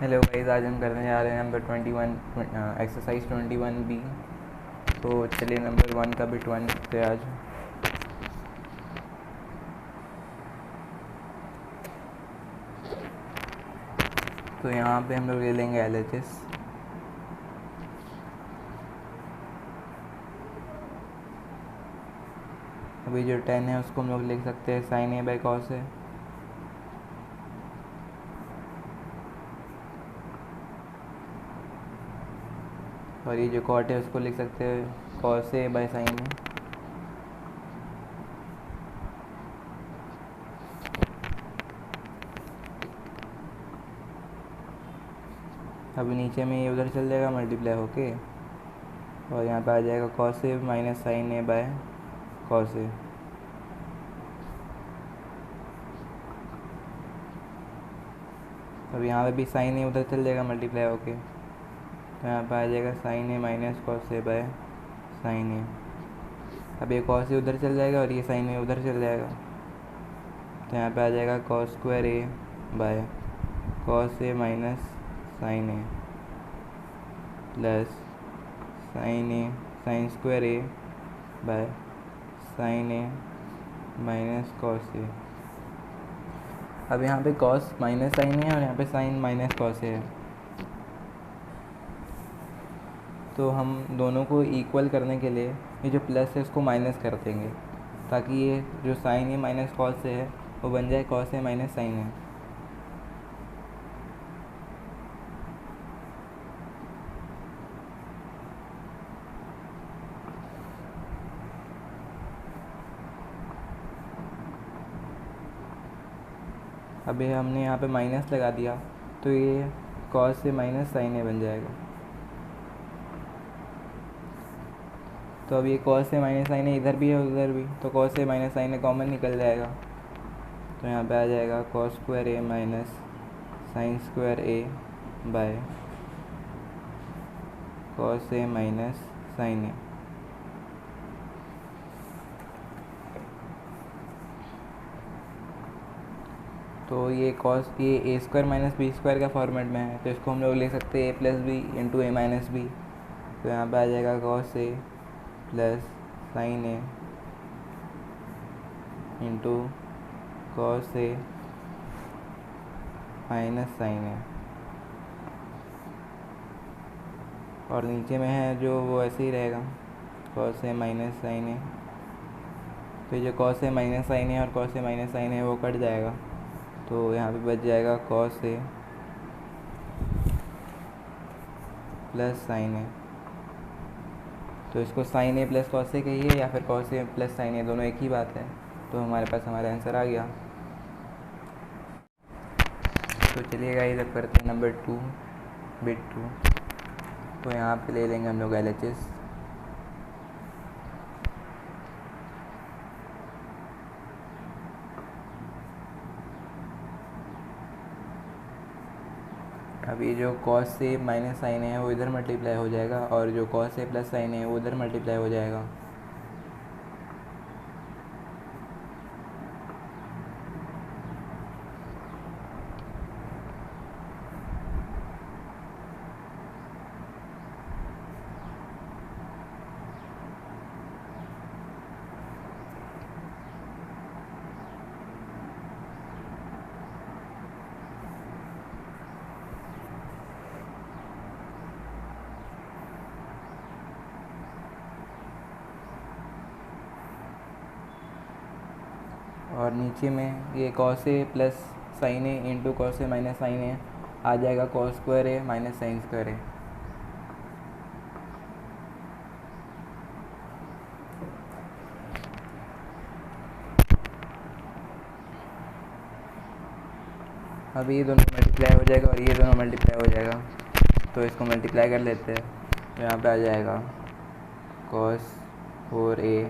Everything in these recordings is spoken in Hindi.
हेलो गाइस, आज हम करने जा रहे हैं नंबर 21 एक्सरसाइज 21B। तो चलिए नंबर 1 का बिट 1 लिखते हैं आज। तो यहाँ पे हम लोग ले लेंगे LHS। अभी जो 10 है उसको हम लोग लिख सकते हैं साइन ए बाई कॉस ए। और ये जो कॉट है उसको लिख सकते हैं कॉस ए बाई साइन ए। अभी नीचे में ये उधर चल जाएगा मल्टीप्लाई होके, और यहाँ पे आ जाएगा cos A minus sine A by cos A. अब यहाँ पे भी साइन ए उधर चल जाएगा मल्टीप्लाई होके, तो यहाँ पे आ जाएगा sine A minus cos A by sine A. अब ये कॉस ए उधर चल जाएगा और ये साइन ए उधर चल जाएगा, तो यहाँ पे आ जाएगा cos square A by cos A minus sine A plus sine square A by sine A minus cos A. अब यहाँ पे कॉस माइनस साइन है और यहाँ पे साइन माइनस कॉस है, तो हम दोनों को इक्वल करने के लिए ये जो प्लस है उसको माइनस कर देंगे, ताकि ये जो साइन ए माइनस कॉस है वो बन जाए कॉस ए माइनस साइन है। अभी हमने यहाँ पे माइनस लगा दिया, तो ये cos A minus sine A बन जाएगा। तो अब ये cos A minus sine A इधर भी है उधर भी, तो cos A minus sine A common निकल जाएगा, तो यहाँ पे आ जाएगा cos square A minus sine square A by cos A minus sine A. तो ये कॉस ये A square minus B square का फॉर्मेट में है, तो इसको हम लोग लिख सकते हैं ए plus B into A minus B. तो यहाँ पे आ जाएगा cos A plus sine A into cos A minus sine A, और नीचे में है जो वो ऐसे ही रहेगा cos A minus sine A. तो ये जो cos A minus sine A और कॉस ए माइनस साइन ए वो कट जाएगा, तो यहाँ पे बच जाएगा cos A plus sine A. तो इसको साइन ए प्लस कॉस ए कहिए या फिर कॉस ए प्लस साइन ए, दोनों एक ही बात है। तो हमारे पास हमारा आंसर आ गया। तो चलिएगा इधर करते हैं नंबर 2 बिट 2। तो यहाँ पे ले लेंगे हम लोग LHS। अब ये जो कॉस से माइनस साइन है वो इधर मल्टीप्लाई हो जाएगा, और जो कॉस से प्लस साइन है वो उधर मल्टीप्लाई हो जाएगा। और नीचे में ये cos A plus sine A into cos A minus sine ए आ जाएगा cos square A minus sine square ए। अभी ये दोनों मल्टीप्लाई हो जाएगा और ये दोनों मल्टीप्लाई हो जाएगा, तो इसको मल्टीप्लाई कर लेते हैं। तो यहाँ पे आ जाएगा cos 4a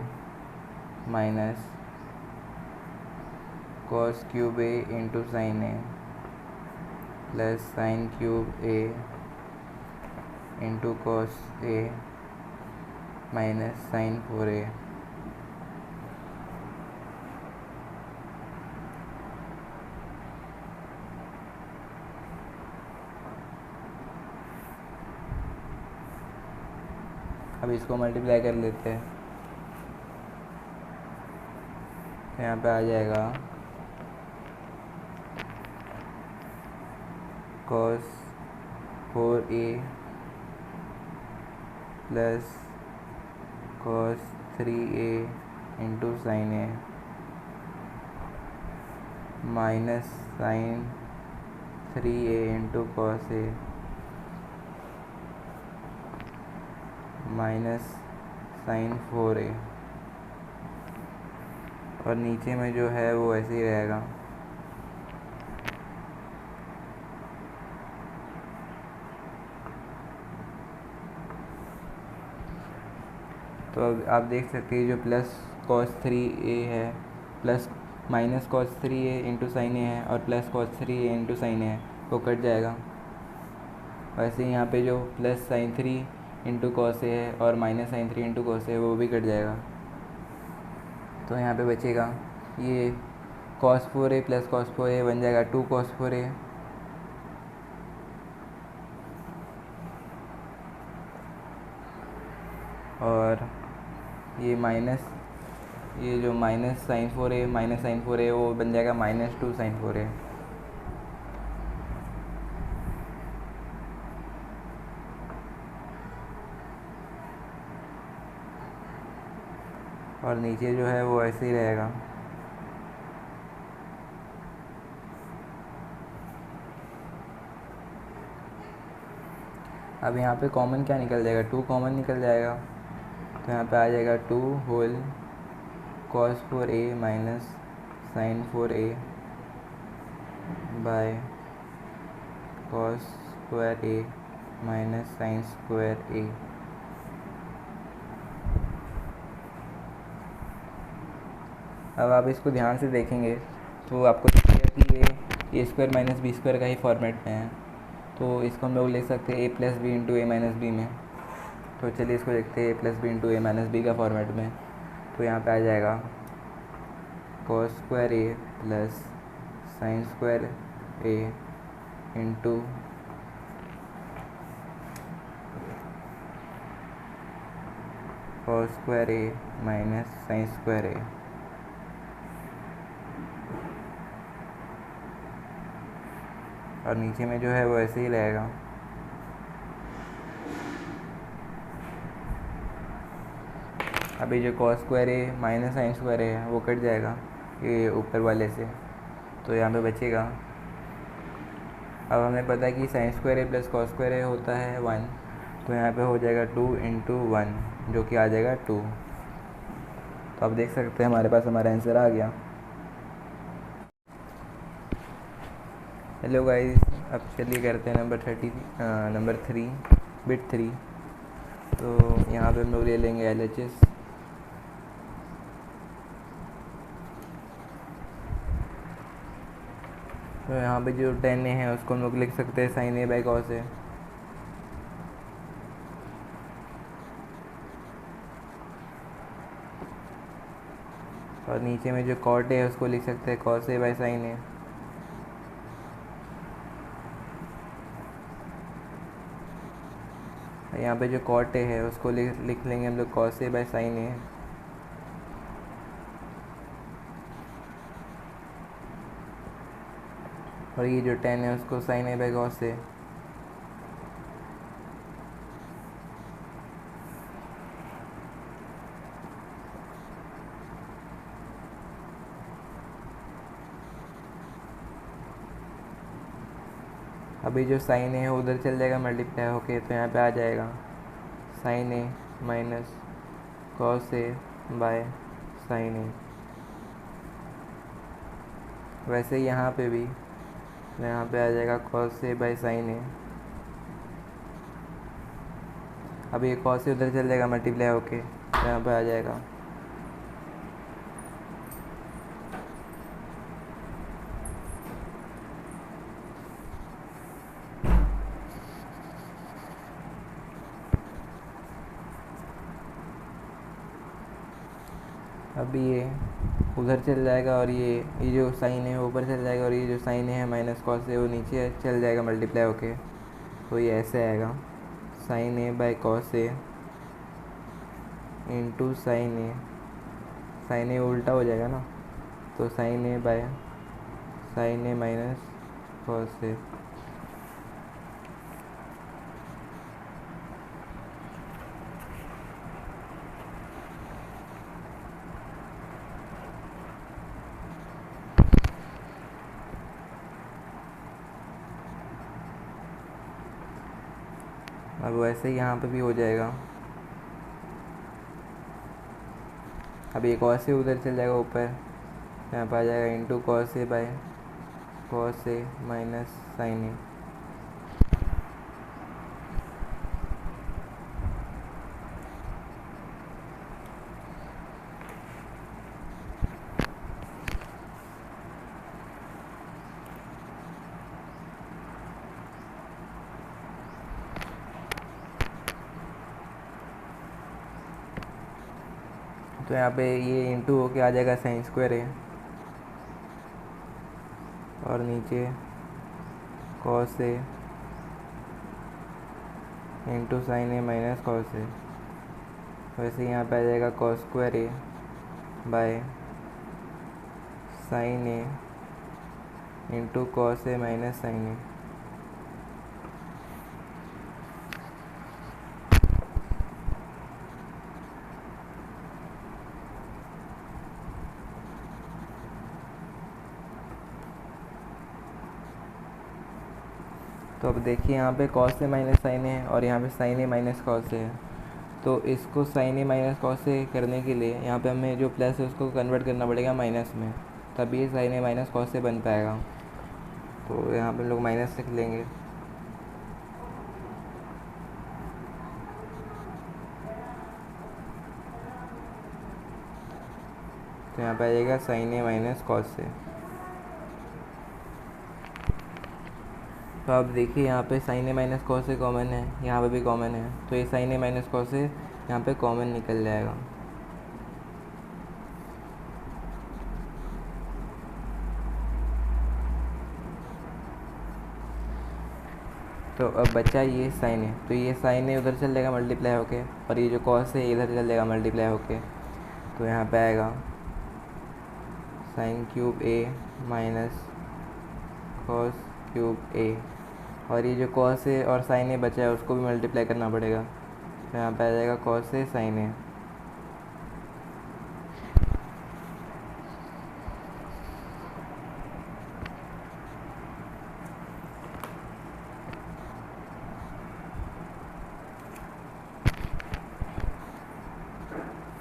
minus cos cube A into sine A plus sine cube A into cos A minus sine 4a। अब इसको मल्टीप्लाई कर लेते हैं, तो यहाँ पे आ जाएगा cos 4a plus cos 3a into sine A minus sine 3a into cos A minus sine 4a, और नीचे में जो है वो ऐसे ही रहेगा। तो अब आप देख सकते हैं जो प्लस cos 3a है plus minus cos 3a into sine A है और plus cos 3a into sine A है, वो कट जाएगा। वैसे यहाँ पे जो plus sine 3 into cos A है और minus sine 3 into cos A है वो भी कट जाएगा। तो यहाँ पे बचेगा ये cos 4a plus cos 4a बन जाएगा 2 cos 4a, और ये माइनस ये जो माइनस साइन 4a वो बन जाएगा माइनस 2 साइन 4a। और नीचे जो है वो ऐसे ही रहेगा। अब यहाँ पे कॉमन क्या निकल जाएगा, 2 कॉमन निकल जाएगा, तो यहाँ पे आ जाएगा 2 whole cos 4a minus sine 4a by cos square a minus sine square a। अब आप इसको ध्यान से देखेंगे तो आपको दिखेगा कि ये a square minus B square का ही फॉर्मेट में है, तो इसको हम लोग लिख सकते हैं a plus B into A minus B में। तो चलिए इसको देखते हैं a plus B into A minus B का फॉर्मेट में। तो यहाँ पे आ जाएगा cos square a plus sine square a into cos square a minus sine square a। और नीचे में जो है वो ऐसे ही रहेगा। अभी जो cos square a minus sine square a है वो कट जाएगा ये ऊपर वाले से, तो यहाँ पे बचेगा। अब हमें पता है कि sign square a plus cos square a होता है 1, तो यहाँ पे हो जाएगा 2 इंटू 1 जो कि आ जाएगा 2। तो आप देख सकते हैं हमारे पास हमारा आंसर आ गया। हेलो गाइस, अब चलिए करते हैं नंबर 3 बिट 3। तो यहाँ पे हम लोग ले लेंगे LHS। तो यहाँ पे जो 10a है उसको हम लोग लिख सकते हैं साइन a बाई कॉस ए। और नीचे में जो कॉट है उसको लिख सकते हैं कॉस ए बाई साइन ए। यहाँ पे जो कॉट ए है उसको लिख लेंगे हम लोग cos A by sine A. और ये जो 10 है उसको साइन ए बाई कॉस ए। अभी जो साइन है उधर चल जाएगा मल्टीप्लाई होके, तो यहाँ पे आ जाएगा sine A minus cos A by sine A. वैसे ही यहाँ पे भी, तो यहाँ पे आ जाएगा cos A by sine A. अब ये कॉस ए उधर चल जाएगा मल्टीप्लाई होके, तो यहाँ पे आ जाएगा अभी ये उधर चल जाएगा और ये जो साइन है ऊपर चल जाएगा, और ये जो साइन है माइनस कॉस है वो नीचे चल जाएगा मल्टीप्लाई होके। तो ये ऐसे आएगा sine A by cos A into sine A उल्टा हो जाएगा ना, तो sine A by sine A minus cos A. अब वैसे ही यहाँ पे भी हो जाएगा। अब एक और से उधर चल जाएगा ऊपर, यहाँ पर आ जाएगा into cos A by cos A minus sine A. तो यहाँ पे ये इंटू होके आ जाएगा साइन स्क्वायर ए, और नीचे cos A into sine A minus cos A. वैसे यहाँ पे आ जाएगा cos square A by sine A into cos A minus sine A. तो अब देखिए यहाँ पे कॉस ए माइनस साइन है और यहाँ पे साइन ए माइनस कॉस है। तो इसको साइन ए माइनस कॉस ए करने के लिए यहाँ पे हमें जो प्लस है उसको कन्वर्ट करना पड़ेगा माइनस में, तभी ये साइन ए माइनस कॉस ए बन पाएगा। तो यहाँ पे हम लोग माइनस लिख लेंगे। तो यहाँ पे आ जाएगा साइन ए माइनस कॉस ए। तो अब देखिए यहाँ पे sign A minus cos A common है, यहाँ पे भी कॉमन है, तो ये साइन ए माइनस कॉस ए यहाँ पे कॉमन निकल जाएगा। तो अब बचा ये साइन ए, तो ये साइन ए उधर चल जाएगा मल्टीप्लाई होके, और ये जो कॉस है इधर चल जाएगा मल्टीप्लाई होके। तो यहाँ पे आएगा साइन क्यूब ए माइनस कॉस क्यूब ए, और ये जो कॉस ए और साइन ए बचा है उसको भी मल्टीप्लाई करना पड़ेगा। तो यहाँ पे आ जाएगा कॉस ए साइन ए।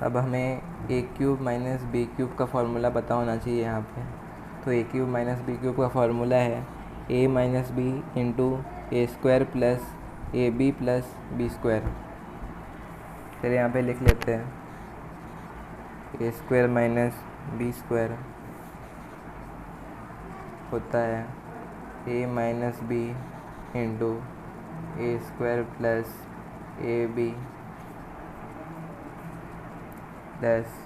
अब हमें A cube minus B cube का फार्मूला पता होना चाहिए यहाँ पे। तो A cube minus B cube का फार्मूला है A minus B into A square plus A B plus B square. फिर यहाँ पे लिख लेते हैं A square minus B square होता है A minus B into A square plus A B plus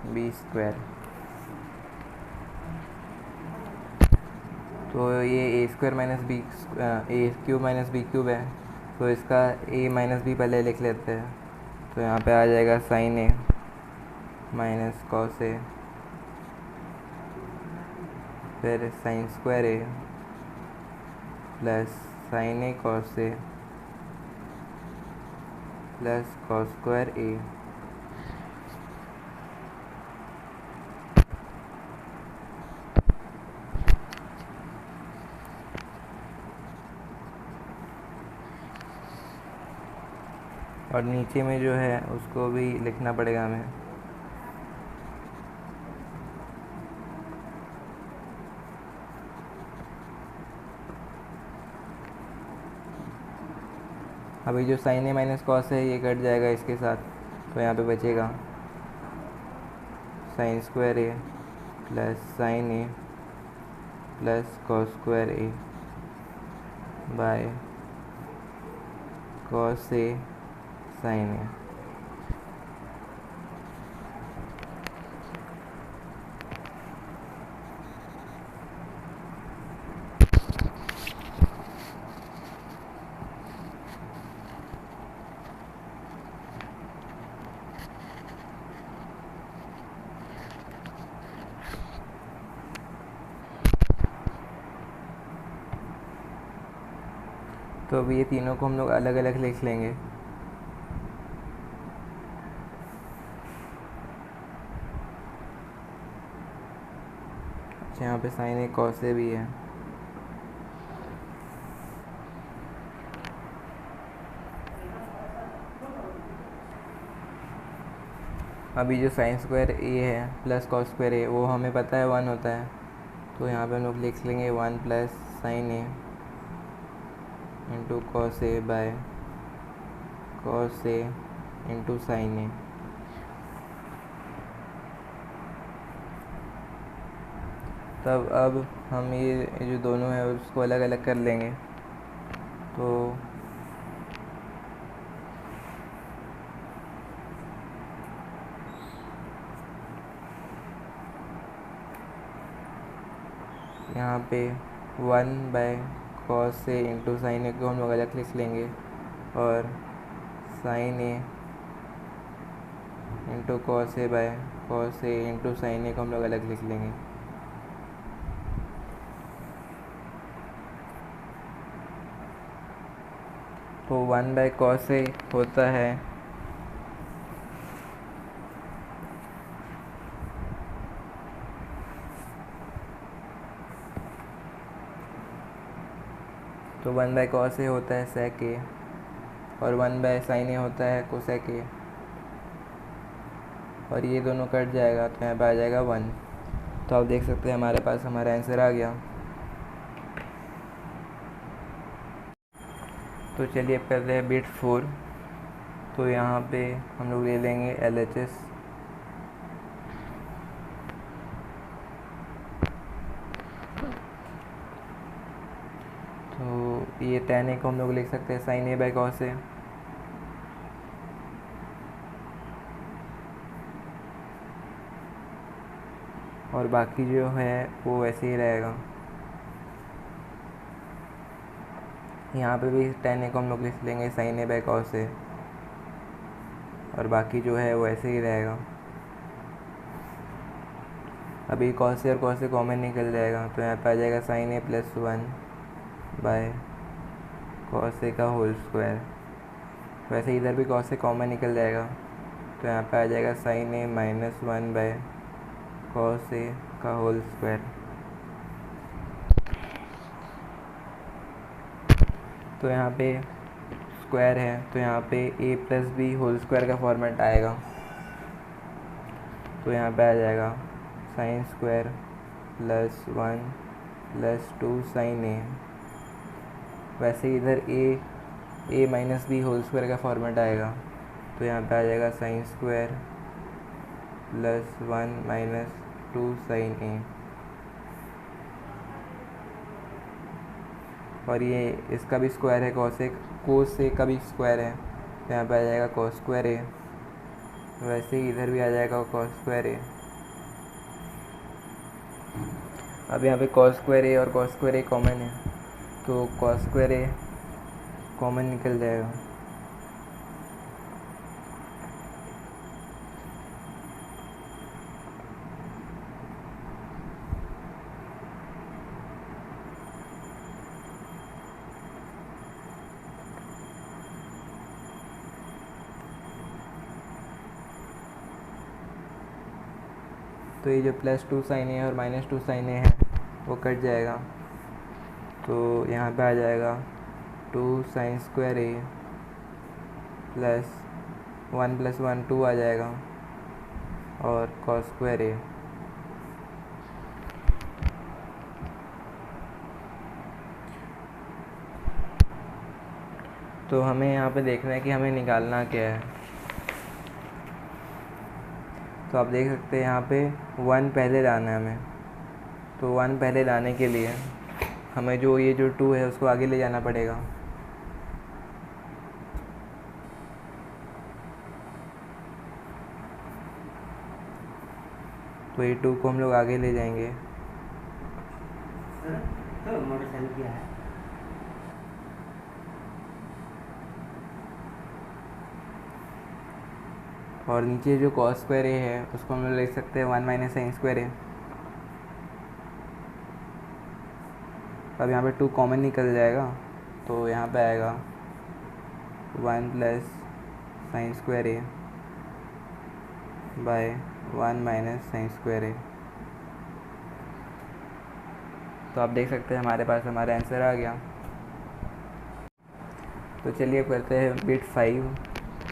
B square. तो ये A square minus B A cube minus B cube है, तो इसका ए माइनस बी पहले लिख लेते हैं। तो यहाँ पे आ जाएगा साइन ए माइनस कॉस ए, फिर sign square A plus sine A cos A plus cos square A. और नीचे में जो है उसको भी लिखना पड़ेगा हमें। अभी जो साइन ए माइनस कॉस है ये कट जाएगा इसके साथ, तो यहाँ पे बचेगा sine square A plus sine A plus cos square A by cos A sine A. तो अब ये तीनों को हम लोग अलग अलग लिख लेंगे। अच्छा, यहाँ पे साइन ए कॉस ए भी है। अभी जो साइन स्क्वायर ए है प्लस कॉस स्क्वायर ए, वो हमें पता है 1 होता है, तो यहाँ पे हम लोग लिख लेंगे 1 plus sine A into cos A by cos A into sine A. तब अब हम ये जो दोनों है उसको अलग अलग कर लेंगे। तो यहाँ पे 1 by cos A into sine A को हम लोग अलग लिख लेंगे, और sine A into cos A by cos A into sine A को हम लोग अलग लिख लेंगे। तो 1 बाय कॉस ए होता है तो 1 बाय कॉस ए होता है सेक ए, और 1 बाय साइन ए होता है कोसेक ए, और ये दोनों कट जाएगा तो यहाँ पे आ जाएगा 1। तो आप देख सकते हैं हमारे पास हमारा आंसर आ गया। तो चलिए अब करते हैं बिट 4। तो यहाँ पे हम लोग ले लेंगे LHS। तो ये tan a को हम लोग लिख सकते हैं sin a by cos a, और बाकी जो है वो वैसे ही रहेगा। यहाँ पे भी tan a को हम लोग लिख लेंगे sin a by cos a, और बाकी जो है वो ऐसे ही रहेगा। अभी cos a और cos a कॉमन निकल जाएगा, तो यहाँ पे आ जाएगा sin a plus 1 by cos a का होल स्क्वायर। वैसे इधर भी cos a कॉमन निकल जाएगा, तो यहाँ पे आ जाएगा sin a minus 1 by cos a का होल स्क्वायर। तो यहाँ पे स्क्वायर है, तो यहाँ पे a plus B whole square का फॉर्मेट आएगा। तो यहाँ पे आ जाएगा sine square plus 1 plus 2 sine A. वैसे इधर a minus B whole square का फॉर्मेट आएगा, तो यहाँ पे आ जाएगा sine square plus 1 minus 2 sine A. और ये इसका भी स्क्वायर है, कोस ए का भी स्क्वायर है, तो यहाँ पे आ जाएगा कॉस स्क्वायर ए। वैसे ही इधर भी आ जाएगा कॉस स्क्वायर ए। अब यहाँ पे कॉस स्क्वायर ए और कॉस स्क्वायर ए कॉमन है, तो कॉस स्क्वायर ए कॉमन निकल जाएगा। तो ये जो प्लस 2 साइन ए और माइनस 2 साइन ए है वो कट जाएगा, तो यहाँ पे आ जाएगा 2 sign square A plus 1 plus 1 2 आ जाएगा, और कॉस स्क्वायर ए। तो हमें यहाँ पे देखना है कि हमें निकालना क्या है। तो आप देख सकते हैं यहाँ पे 1 पहले लाना है हमें। तो 1 पहले लाने के लिए हमें जो 2 है उसको आगे ले जाना पड़ेगा। तो ये 2 को हम लोग आगे ले जाएंगे। तो मोटरसाइकिल क्या है? और नीचे जो कॉस स्क्वायर ए है उसको हम लोग लिख सकते हैं 1 माइनस साइन स्क्वायर ए। अब यहाँ पे 2 कॉमन निकल जाएगा, तो यहाँ पे आएगा 1 plus sine square A bye 1 minus sine square ए। तो आप देख सकते हैं हमारे पास हमारा आंसर आ गया। तो चलिए अब करते हैं बिट 5।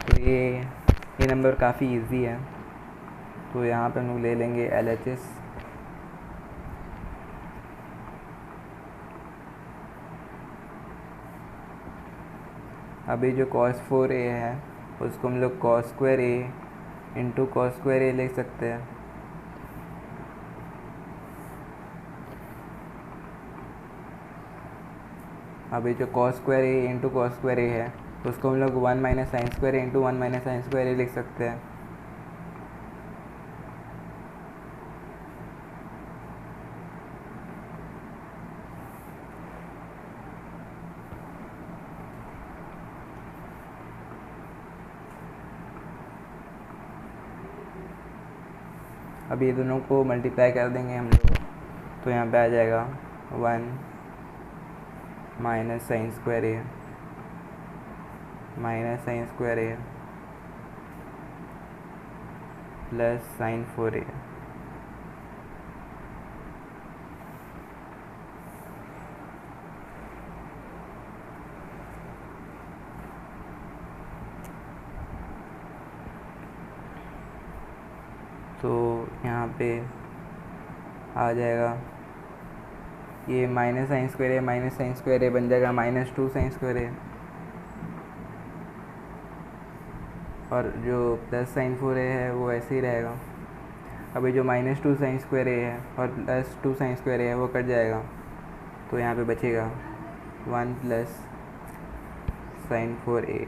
तो ये नंबर काफ़ी इजी है। तो यहाँ पे हम लोग ले लेंगे LHS। अभी जो cos 4a है उसको हम लोग cos square a into cos square a लिख सकते हैं। अभी जो cos square a into cos square a है उसको हम लोग 1 minus sine square a into 1 minus sine square a लिख सकते हैं। अब ये दोनों को मल्टीप्लाई कर देंगे हम लोग। तो यहाँ पे आ जाएगा 1 minus sine square A minus sine square A plus sign 4a। तो यहाँ पे आ जाएगा ये minus sine square A minus sine square ए बन जाएगा -2 साइन स्क्वायर ए, और जो प्लस साइन 4a है वो ऐसे ही रहेगा। अभी जो -2 साइन स्क्वायर ए है और +2 साइन स्क्वायर ए है वो कट जाएगा। तो यहाँ पे बचेगा 1 प्लस साइन 4a।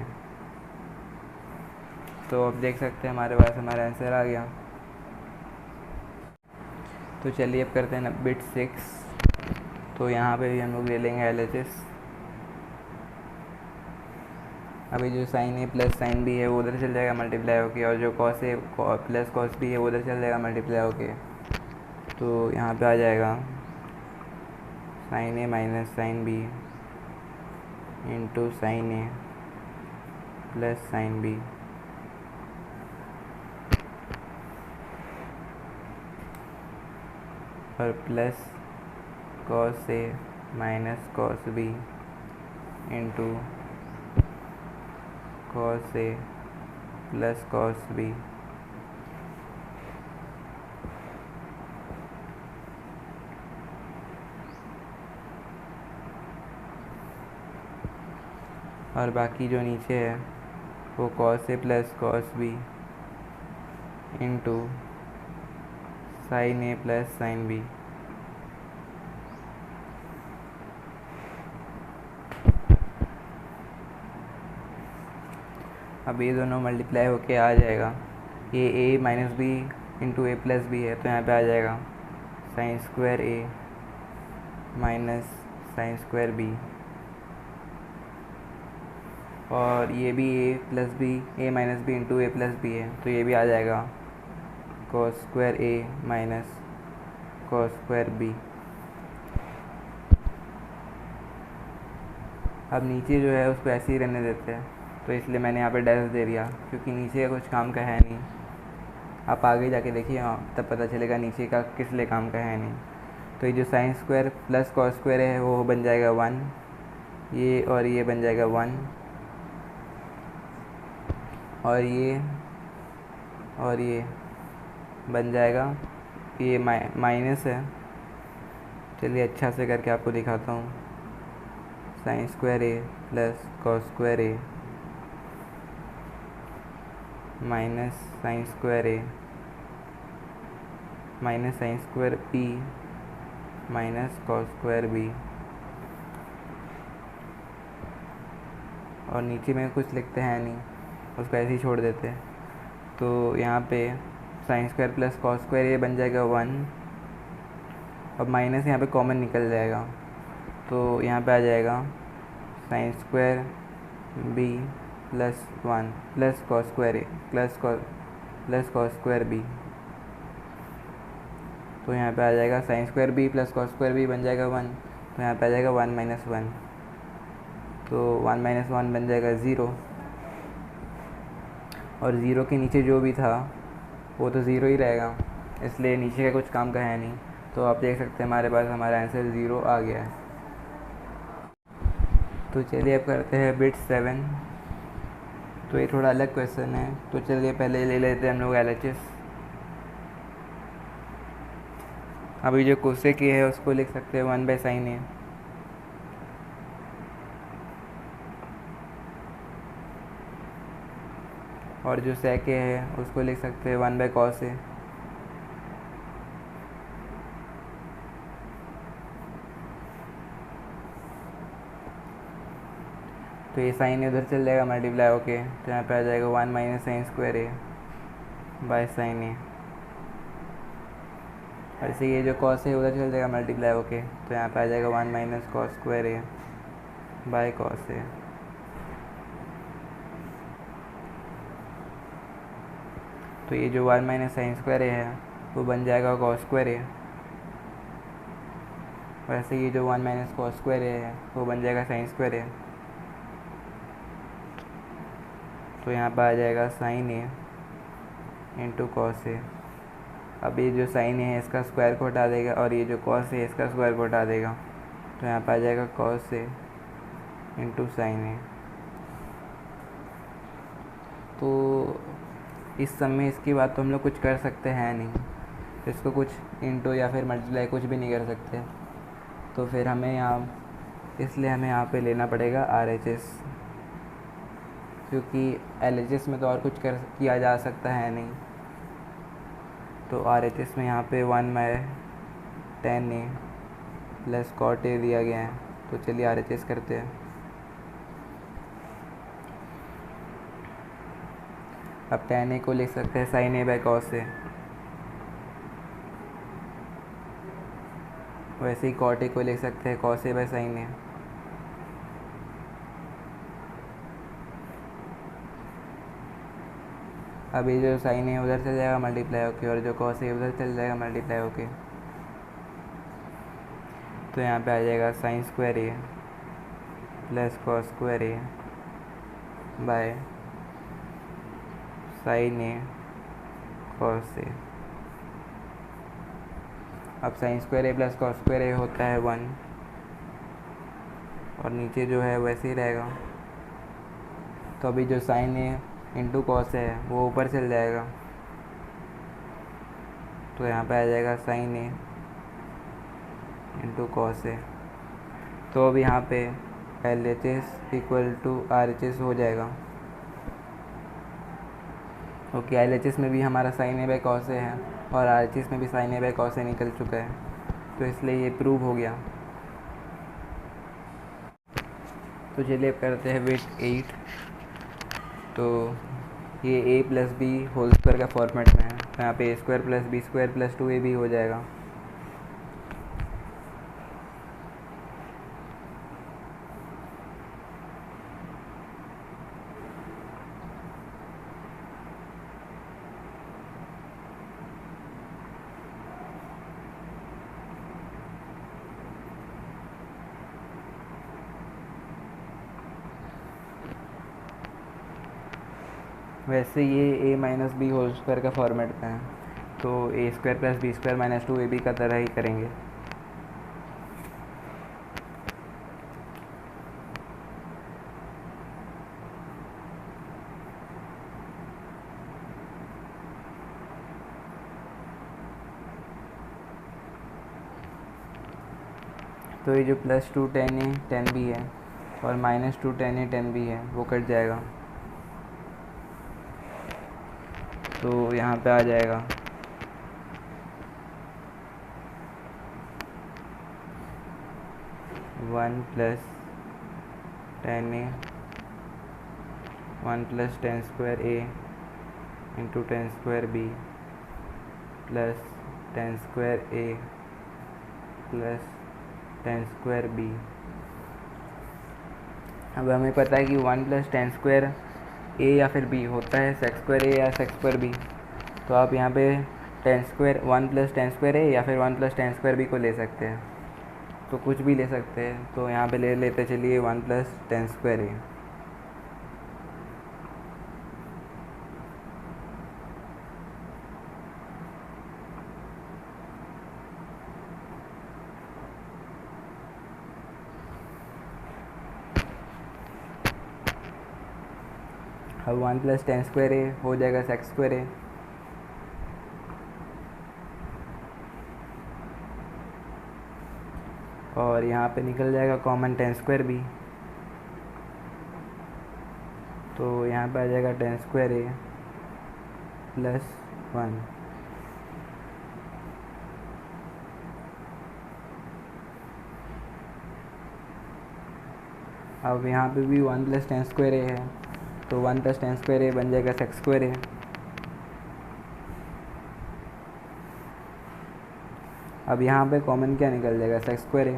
तो अब देख सकते हैं हमारे पास हमारा आंसर आ गया। तो चलिए अब करते हैं बिट 6। तो यहाँ पे भी हम लोग ले लेंगे LHS। अभी जो sign A plus sine B है वो उधर चल जाएगा मल्टीप्लाई होके, और जो cos A plus cos B है वो उधर चल जाएगा मल्टीप्लाई होके। तो यहाँ पे आ जाएगा sine A minus sine B into sine A plus sine B. और plus cos A minus cos B into cos A plus cos B. और बाकी जो नीचे है वो cos A plus cos B into sine A plus sine B. अब ये दोनों मल्टीप्लाई होके आ जाएगा। ये A minus B into A plus B है, तो यहाँ पे आ जाएगा sine square A minus sine square B. और ये भी A plus B A minus B into A plus B है, तो ये भी आ जाएगा cos square A minus cos square B. अब नीचे जो है उसको ऐसे ही रहने देते हैं, तो इसलिए मैंने यहाँ पे डैश दे दिया, क्योंकि नीचे का कुछ काम का है नहीं। आप आगे जाके देखिए तब पता चलेगा नीचे का किस लिए काम का है नहीं। तो ये जो sign square plus cos square है वो बन जाएगा 1, ये और ये बन जाएगा 1, और ये बन जाएगा, ये माइनस है। चलिए अच्छा से करके आपको दिखाता हूँ। Sine square A plus cos square A minus sine square A minus sine square B minus cos square B. और नीचे में कुछ लिखते हैं नहीं, उसको ऐसे ही छोड़ देते हैं। तो यहाँ पे sign square plus cos square ये बन जाएगा 1। अब माइनस यहाँ पे कॉमन निकल जाएगा, तो यहाँ पे आ जाएगा sine square B plus 1 plus cos square A plus cos square B. तो यहाँ पे आ जाएगा sine square B plus cos square B बन जाएगा 1, तो यहाँ पे आ जाएगा 1 माइनस 1। तो 1 माइनस 1 बन जाएगा 0, और 0 के नीचे जो भी था वो तो 0 ही रहेगा, इसलिए नीचे का कुछ काम का है नहीं। तो आप देख सकते हैं हमारे पास हमारा आंसर 0 आ गया है। तो चलिए अब करते हैं बिट 7। तो ये थोड़ा अलग क्वेश्चन है, तो चलिए पहले ले लेते हैं हम लोग LHS। अभी जो कोसेक है उसको लिख सकते हैं 1/sin A, और जो sec A है उसको लिख सकते हैं 1/cos A। तो ये साइन उधर चल जाएगा मल्टीप्लाई होके, तो यहाँ पे आ जाएगा 1 minus sin square A by sin A। और इसे ये जो cos है उधर चल जाएगा मल्टीप्लाई होके, तो यहाँ पे आ जाएगा 1 minus cos square A by cos A। तो ये जो 1 माइनस sin स्क्वायर A है वो बन जाएगा cos स्क्वायर A। वैसे ये जो 1 माइनस cos स्क्वायर A है वो बन जाएगा sin स्क्वायर A। तो यहाँ पर आ जाएगा sin A into cos A। अब ये जो sin A है इसका स्क्वायर को हटा देगा, और ये जो cos A है इसका स्क्वायर को हटा देगा, तो यहाँ पर आ जाएगा cos A into sin A। तो इस समय इसकी बात तो हम लोग कुछ कर सकते हैं नहीं, इसको कुछ इंटू या फिर मल्टीप्लाई कुछ भी नहीं कर सकते। तो फिर हमें इसलिए हमें यहाँ पे लेना पड़ेगा RHS, क्योंकि LHS में तो और कुछ किया जा सकता है नहीं। तो RHS में यहाँ पे 1/tan A plus cot A दिया गया है। तो चलिए RHS करते हैं। अब tan A को लिख सकते हैं sin A by cos A, वैसे ही cot A को लिख सकते हैं cos A by sin A। अब ये जो sin A उधर चल जाएगा मल्टीप्लाई होके, और जो cos A उधर चल जाएगा मल्टीप्लाई होके, तो यहाँ पे आ जाएगा sin square A plus cos square A by sin A cos A। अब sin square A plus cos square A होता है 1, और नीचे जो है वैसे ही रहेगा। तो अभी जो sin A इंटू cos है वो ऊपर चल जाएगा, तो यहाँ पे आ जाएगा sin A into cos A। तो अब यहाँ पे LHS इक्वल टू RHS हो जाएगा। ओके, LHS में भी हमारा sin A by cos A है, और RHS में भी sin A by cos A निकल चुका है, तो इसलिए ये प्रूव हो गया। तो चलिए अब करते हैं बिट 8। तो ये A plus B whole square का फॉर्मेट में है, तो यहाँ पे A square plus B square plus 2AB हो जाएगा। वैसे ये A minus B whole square का फॉर्मेट में है, तो A square plus B square minus 2AB का तरह ही करेंगे। तो ये जो plus 2 tan A tan B है, और माइनस 2 tan A tan B है वो कट जाएगा, तो यहाँ पे आ जाएगा 1 plus tan A 1 plus tan square A into tan square B plus tan square A plus tan square B। अब हमें पता है कि 1 प्लस tan स्क्वायर A या फिर B होता है sec स्क्वायर A या sec स्क्वायर B, तो आप यहाँ पे tan square 1 plus tan square A या फिर 1 प्लस tan स्क्वायर B को ले सकते हैं। तो कुछ भी ले सकते हैं, तो यहाँ पे ले लेते चलिए 1 प्लस टेन स्क्वायर ए। अब 1 प्लस टेन स्क्वायर ए हो जाएगा सेक्स स्क्वायर ए, और यहाँ पे निकल जाएगा कॉमन टेन स्क्वायर बी, तो यहाँ पे आ जाएगा टेन स्क्वायर ए प्लस 1। अब यहाँ पे भी 1 प्लस टेन स्क्वायर ए है, तो 1 प्लस टेन स्क्वायर ए बन जाएगा सेक्स स्क्वायर ए। अब यहाँ पे कॉमन क्या निकल जाएगा, सेक्स स्क्वायर ए,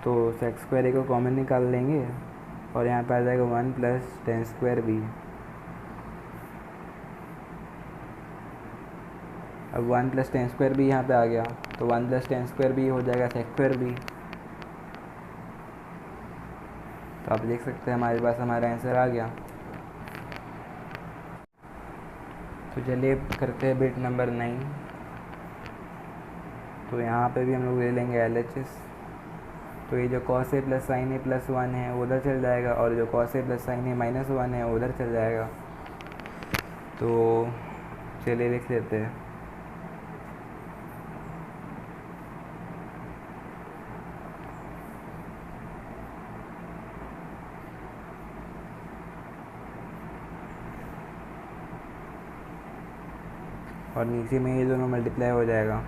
तो सेक्स स्क्वायर ए को कॉमन निकाल लेंगे और यहाँ पे आ जाएगा 1 प्लस टेन स्क्वायर बी। अब 1 प्लस टेन स्क्वायर बी यहाँ पे आ गया, तो 1 प्लस टेन स्क्वायर बी हो जाएगा सेक्स स्क्वायर बी। तो आप देख सकते हैं हमारे पास हमारा आंसर आ गया। तो चलिए करते हैं बिट नंबर 9। तो यहाँ पे भी हम लोग ले लेंगे LHS। तो ये जो cos a plus sine A plus 1 है वो उधर चल जाएगा, और जो cos a plus sine A minus 1 है वो उधर चल जाएगा। तो चलिए लिख लेते हैं। और नीचे में ये दोनों मल्टीप्लाई हो जाएगा।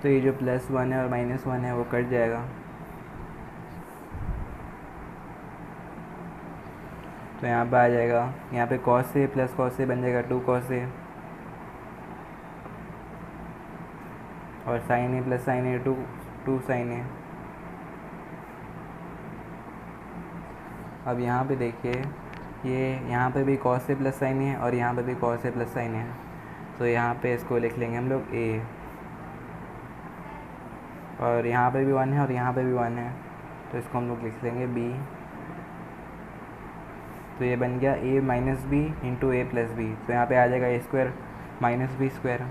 तो ये जो प्लस 1 है और माइनस 1 है वो कट जाएगा। तो यहाँ पे आ जाएगा, यहाँ पे cos a plus cos a बन जाएगा 2 cos a, और sin a plus sin a 2 sin a। अब यहाँ पे देखिए, ये यहाँ पे भी cos a plus sin a है और यहाँ पे भी cos a plus sin a है, तो यहाँ पे इसको लिख लेंगे हम लोग a, और यहाँ पे भी 1 है और यहाँ पे भी 1 है, तो इसको हम लोग लिख लेंगे b। तो ये बन गया a minus B into A plus B. तो यहाँ पे आ जाएगा a square minus B square,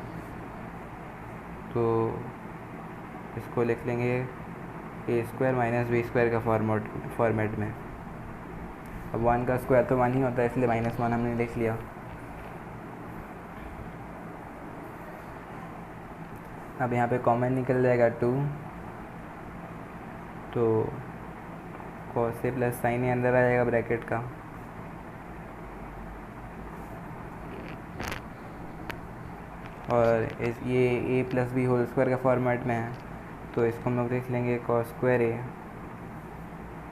तो इसको लिख लेंगे a square minus B square का फॉर्मेट में। अब 1 का स्क्वायर तो 1 ही होता है, इसलिए -1 हमने लिख लिया। अब यहाँ पे कॉमन निकल जाएगा 2, तो cos a plus sine A अंदर आ जाएगा ब्रैकेट का, और ये a plus B whole square का फॉर्मेट में है, तो इसको हम लोग लिख लेंगे cos square A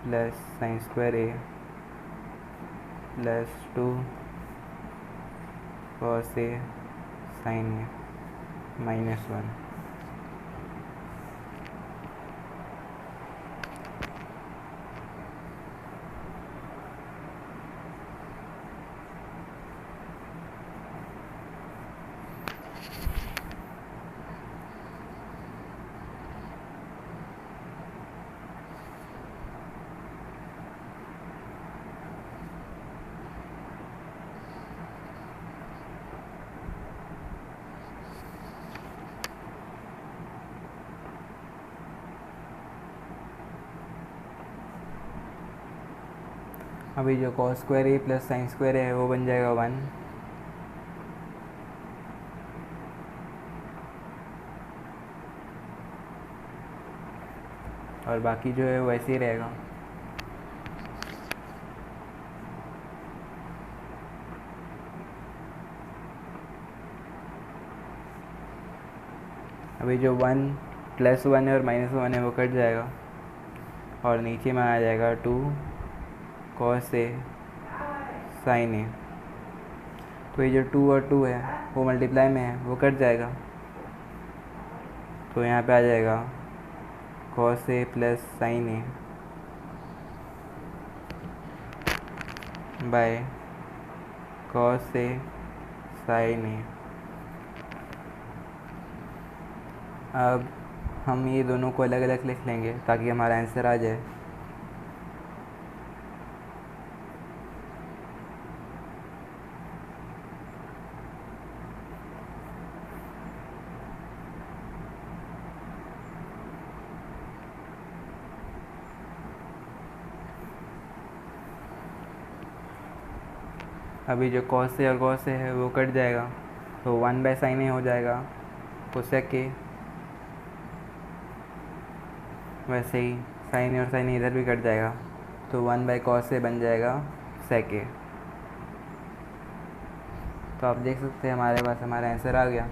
plus sine square A plus 2 cos a sine A minus 1। अभी जो cos square A plus sine square है वो बन जाएगा 1, और बाकी जो है वैसे ही रहेगा। अभी जो 1 प्लस 1 है और माइनस 1 है वो कट जाएगा, और नीचे में आ जाएगा 2 cos a sin a। तो ये जो 2 और 2 है वो मल्टीप्लाई में है, वो कट जाएगा। तो यहाँ पे आ जाएगा cos a plus sin a by cos a sin a। अब हम ये दोनों को अलग अलग लिख लेंगे ताकि हमारा आंसर आ जाए। अभी जो cos a और cos a है वो कट जाएगा, तो 1/sin a हो जाएगा cosec a। वैसे ही sin a और sin a इधर भी कट जाएगा, तो 1/cos a बन जाएगा sec a। तो आप देख सकते हैं हमारे पास हमारा आंसर आ गया।